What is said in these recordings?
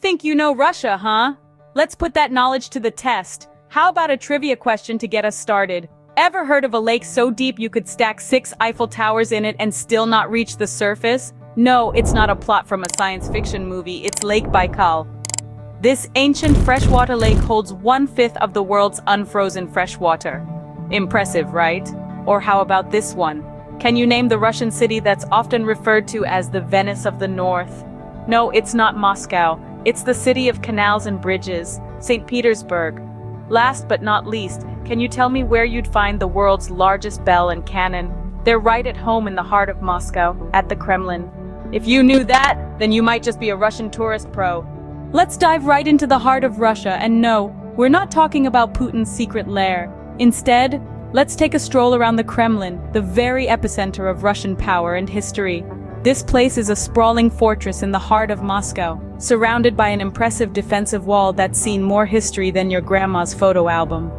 think you know Russia, huh? Let's put that knowledge to the test. How about a trivia question to get us started? Ever heard of a lake so deep you could stack 6 Eiffel Towers in it and still not reach the surface? No, it's not a plot from a science fiction movie, it's Lake Baikal. This ancient freshwater lake holds 1/5 of the world's unfrozen freshwater. Impressive, right? Or how about this one? Can you name the Russian city that's often referred to as the Venice of the North? No, it's not Moscow. It's the city of canals and bridges, St. Petersburg. Last but not least, can you tell me where you'd find the world's largest bell and cannon? They're right at home in the heart of Moscow, at the Kremlin. If you knew that, then you might just be a Russian tourist pro. Let's dive right into the heart of Russia, and no, we're not talking about Putin's secret lair. Instead, let's take a stroll around the Kremlin, the very epicenter of Russian power and history. This place is a sprawling fortress in the heart of Moscow, surrounded by an impressive defensive wall that's seen more history than your grandma's photo album.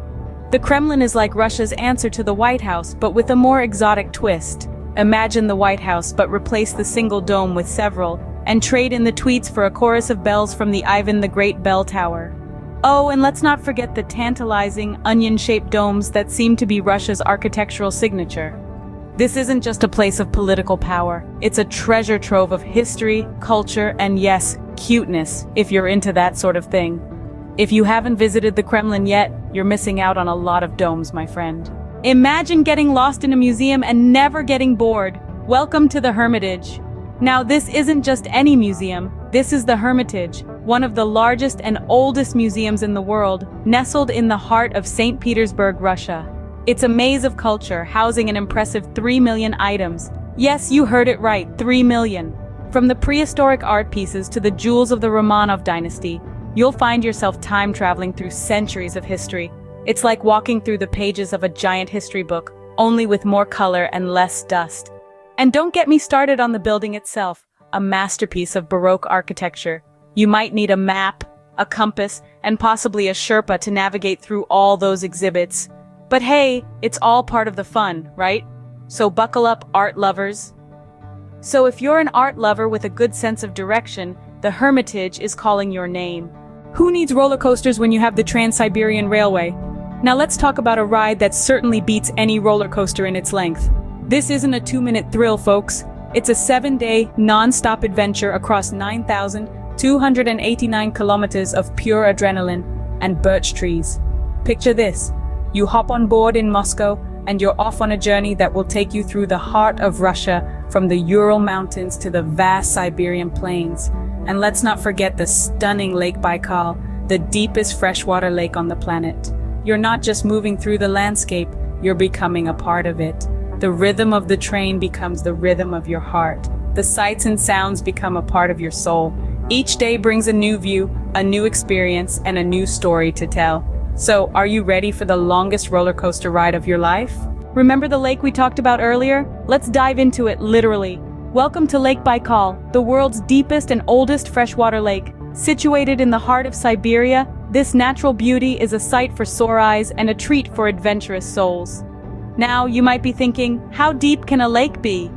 The Kremlin is like Russia's answer to the White House, but with a more exotic twist. Imagine the White House, but replace the single dome with several, and trade in the tweets for a chorus of bells from the Ivan the Great bell tower. Oh, and let's not forget the tantalizing, onion-shaped domes that seem to be Russia's architectural signature. This isn't just a place of political power, it's a treasure trove of history, culture, and yes, cuteness, if you're into that sort of thing. If you haven't visited the Kremlin yet, you're missing out on a lot of domes, my friend. Imagine getting lost in a museum and never getting bored. Welcome to the Hermitage. Now, this isn't just any museum, this is the Hermitage, one of the largest and oldest museums in the world, nestled in the heart of St. Petersburg, Russia. It's a maze of culture, housing an impressive 3 million items. Yes, you heard it right, 3 million. From the prehistoric art pieces to the jewels of the Romanov dynasty, you'll find yourself time-traveling through centuries of history. It's like walking through the pages of a giant history book, only with more color and less dust. And don't get me started on the building itself, a masterpiece of Baroque architecture. You might need a map, a compass, and possibly a Sherpa to navigate through all those exhibits. But hey, it's all part of the fun, right? So buckle up, art lovers. So if you're an art lover with a good sense of direction, the Hermitage is calling your name. Who needs roller coasters when you have the Trans-Siberian Railway? Now let's talk about a ride that certainly beats any roller coaster in its length. This isn't a 2-minute thrill, folks. It's a 7-day, non-stop adventure across 9,289 kilometers of pure adrenaline and birch trees. Picture this. You hop on board in Moscow, and you're off on a journey that will take you through the heart of Russia, from the Ural Mountains to the vast Siberian plains. And let's not forget the stunning Lake Baikal, the deepest freshwater lake on the planet. You're not just moving through the landscape, you're becoming a part of it. The rhythm of the train becomes the rhythm of your heart. The sights and sounds become a part of your soul. Each day brings a new view, a new experience, and a new story to tell. So, are you ready for the longest roller coaster ride of your life? Remember the lake we talked about earlier? Let's dive into it, literally. Welcome to Lake Baikal, the world's deepest and oldest freshwater lake. Situated in the heart of Siberia, this natural beauty is a sight for sore eyes and a treat for adventurous souls. Now, you might be thinking, how deep can a lake be?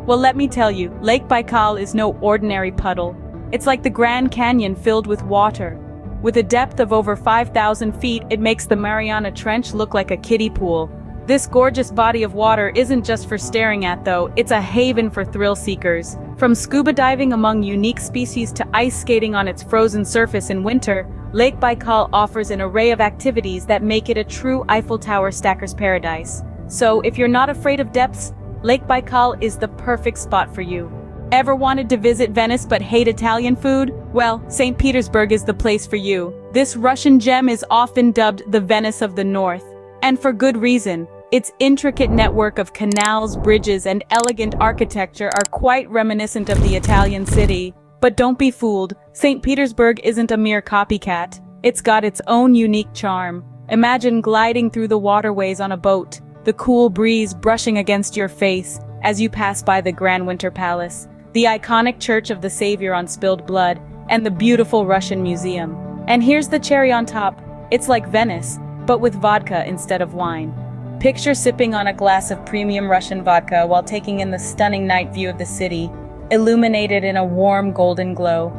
Well, let me tell you, Lake Baikal is no ordinary puddle. It's like the Grand Canyon filled with water. With a depth of over 5,000 feet, it makes the Mariana Trench look like a kiddie pool. This gorgeous body of water isn't just for staring at, though, it's a haven for thrill seekers. From scuba diving among unique species to ice skating on its frozen surface in winter, Lake Baikal offers an array of activities that make it a true Eiffel Tower stacker's paradise. So, if you're not afraid of depths, Lake Baikal is the perfect spot for you. Ever wanted to visit Venice but hate Italian food? Well, St. Petersburg is the place for you. This Russian gem is often dubbed the Venice of the North. And for good reason. Its intricate network of canals, bridges, and elegant architecture are quite reminiscent of the Italian city. But don't be fooled, St. Petersburg isn't a mere copycat. It's got its own unique charm. Imagine gliding through the waterways on a boat, the cool breeze brushing against your face as you pass by the Grand Winter Palace, the iconic Church of the Savior on Spilled Blood, and the beautiful Russian Museum. And here's the cherry on top. It's like Venice, but with vodka instead of wine. Picture sipping on a glass of premium Russian vodka while taking in the stunning night view of the city, illuminated in a warm golden glow.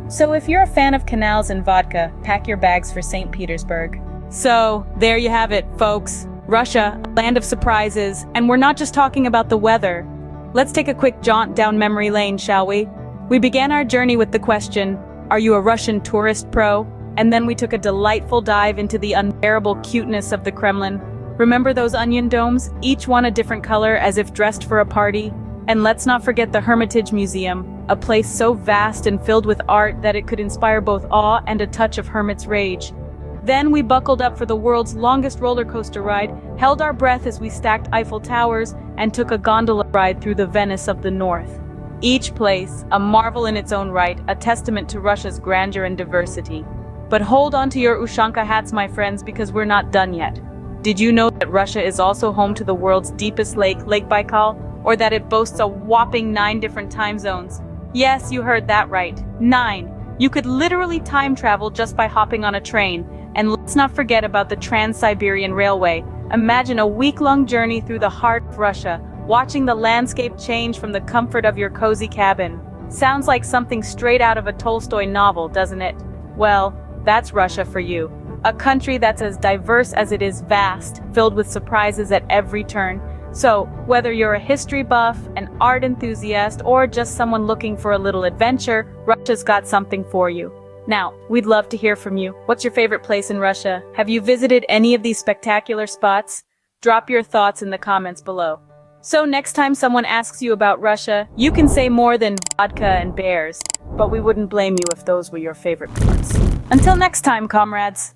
So if you're a fan of canals and vodka, pack your bags for St. Petersburg. So, there you have it, folks. Russia, a land of surprises, and we're not just talking about the weather. Let's take a quick jaunt down memory lane, shall we? We began our journey with the question, are you a Russian tourist pro? And then we took a delightful dive into the unbearable cuteness of the Kremlin. Remember those onion domes, each one a different color as if dressed for a party? And let's not forget the Hermitage Museum, a place so vast and filled with art that it could inspire both awe and a touch of hermit's rage. Then we buckled up for the world's longest roller coaster ride, held our breath as we stacked Eiffel Towers, and took a gondola ride through the Venice of the North. Each place, a marvel in its own right, a testament to Russia's grandeur and diversity. But hold on to your Ushanka hats, my friends, because we're not done yet. Did you know that Russia is also home to the world's deepest lake, Lake Baikal? Or that it boasts a whopping 9 different time zones? Yes, you heard that right. 9. You could literally time travel just by hopping on a train. And let's not forget about the Trans-Siberian Railway. Imagine a week-long journey through the heart of Russia, watching the landscape change from the comfort of your cozy cabin. Sounds like something straight out of a Tolstoy novel, doesn't it? Well, that's Russia for you. A country that's as diverse as it is vast, filled with surprises at every turn. So, whether you're a history buff, an art enthusiast, or just someone looking for a little adventure, Russia's got something for you. Now, we'd love to hear from you. What's your favorite place in Russia? Have you visited any of these spectacular spots? Drop your thoughts in the comments below. So next time someone asks you about Russia, you can say more than vodka and bears, but we wouldn't blame you if those were your favorite parts. Until next time, comrades.